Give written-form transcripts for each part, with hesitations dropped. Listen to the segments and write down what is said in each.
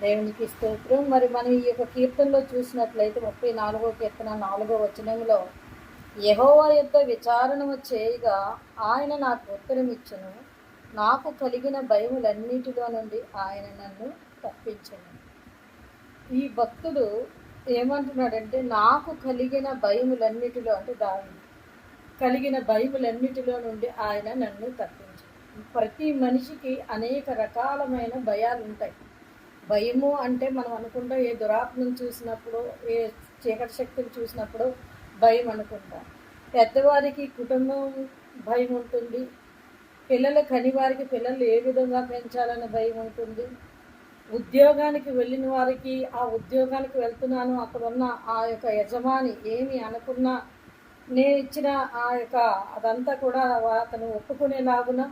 దేవునికి స్తోత్రం. మరి మనం ఈ యొక్క కీర్తనలో చూసినట్లయితే 34వ కీర్తన 4వ వచనంలో యెహోవా యొద్ద విచారణము చేయగా ఆయన నాకు ఉత్తరమిచ్చును, నాకు కలిగిన భయములన్నిటిలో నుండి ఆయన నన్ను తప్పించును. ఈ భక్తుడు ఏమంటున్నాడంటే, నాకు కలిగిన భయములన్నిటిలో, అంటే దావీదు కలిగిన భయములన్నిటిలో నుండి ఆయన నన్ను తప్పించు. ప్రతి మనిషికి అనేక రకాలమైన భయాలు ఉంటాయి. భయము అంటే మనం అనుకుంటాం, ఏ దురాత్మను చూసినప్పుడు, ఏ చీకటి శక్తిని చూసినప్పుడు భయం అనుకుంటాం. పెద్దవారికి కుటుంబం భయం ఉంటుంది, పిల్లలు కనివారికి పిల్లలు ఏ విధంగా పెంచాలని భయం ఉంటుంది, ఉద్యోగానికి వెళ్ళిన వారికి ఆ ఉద్యోగానికి వెళ్తున్నాను, అక్కడ ఉన్న ఆ యొక్క యజమాని ఏమి అనుకున్నా నేను ఇచ్చిన ఆ యొక్క అదంతా కూడా అతను ఒప్పుకునేలాగున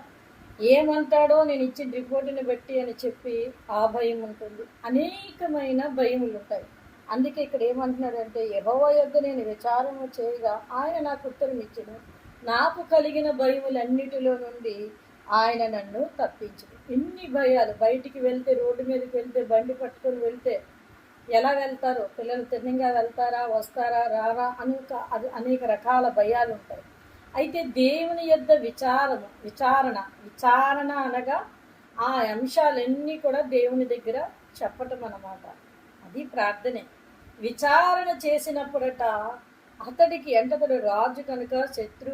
ఏమంటాడో నేను ఇచ్చిన రిపోర్టుని బట్టి అని చెప్పి ఆ భయం ఉంటుంది. అనేకమైన భయములు ఉంటాయి. అందుకే ఇక్కడ ఏమంటున్నాడంటే, యెహోవా యొద్ద నేను విచారము చేయగా ఆయన నాకు ఉత్తరం ఇచ్చును, నాకు కలిగిన భయములన్నిటిలో నుండి ఆయన నన్ను తప్పించును. ఇన్ని భయాలు, బయటికి వెళ్తే, రోడ్డు మీదకి వెళ్తే, బండి పట్టుకొని వెళ్తే ఎలా వెళ్తారో, పిల్లలు తిన్నంగా వెళ్తారా, వస్తారా, రారా అని అనేక రకాల భయాలు ఉంటాయి. అయితే దేవుని యొద్ద విచారణ అనగా ఆ అంశాలన్నీ కూడా దేవుని దగ్గర చెప్పటం అన్నమాట. అది ప్రార్థనే. విచారణ చేసినప్పుడట అతడికి, అంటే అతడు రాజు కనుక శత్రు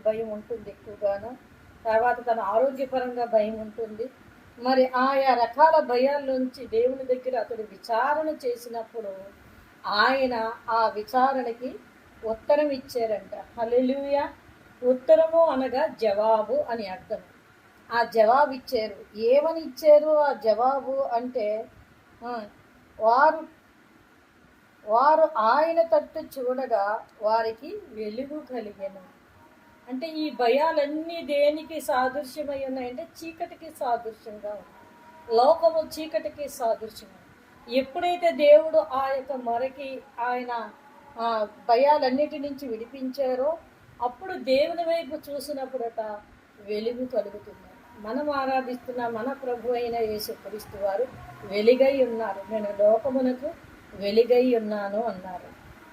భయం ఉంటుంది ఎక్కువగాను. తర్వాత తన ఆరోగ్యపరంగా భయం ఉంటుంది. మరి ఆయా రకాల భయాల్లోంచి దేవుని దగ్గర అతడు విచారణ చేసినప్పుడు ఆయన ఆ విచారణకి ఉత్తరం ఇచ్చారంట. హల్లెలూయా. ఉత్తరము అనగా జవాబు అని అర్థం. ఆ జవాబు ఇచ్చారు. ఏమని ఇచ్చారు ఆ జవాబు అంటే, వారు ఆయన తట్టు చూడగా వారికి వెలుగు కలిగెను. అంటే ఈ భయాలన్నీ దేనికి సాదృశ్యమై ఉన్నాయంటే చీకటికి సాదృశ్యంగా ఉంది. లోకము చీకటికి సాదృశ్యం. ఎప్పుడైతే దేవుడు ఆ యొక్క మొరకి ఆయన భయాలన్నిటి నుంచి విడిపించారో అప్పుడు దేవుని వైపు చూసినప్పుడట వెలుగు కలుగుతుంది. మనం ఆరాధిస్తున్న మన ప్రభు అయిన యేసుక్రీస్తు వారు వెలుగై ఉన్నారు. నేను లోకమునకు వెలుగై ఉన్నాను అన్నారు.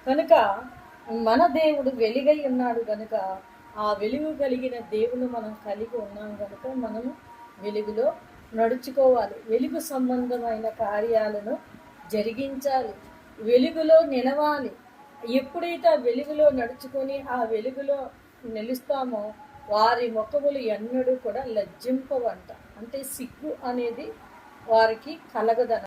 కనుక మన దేవుడు వెలుగై ఉన్నాడు కనుక ఆ వెలుగు కలిగిన దేవుని మనం కలిగి ఉన్నాం కనుక మనము వెలుగులో నడుచుకోవాలి. వెలుగు సంబంధమైన కార్యాలను జరిగించాలి, వెలుగులో నిలవాలి. ఎప్పుడైతే ఆ వెలుగులో నడుచుకొని ఆ వెలుగులో నిలుస్తామో వారి ముఖములు ఎన్నడూ కూడా లజ్జింపవంట. అంటే సిగ్గు అనేది వారికి కలగదన.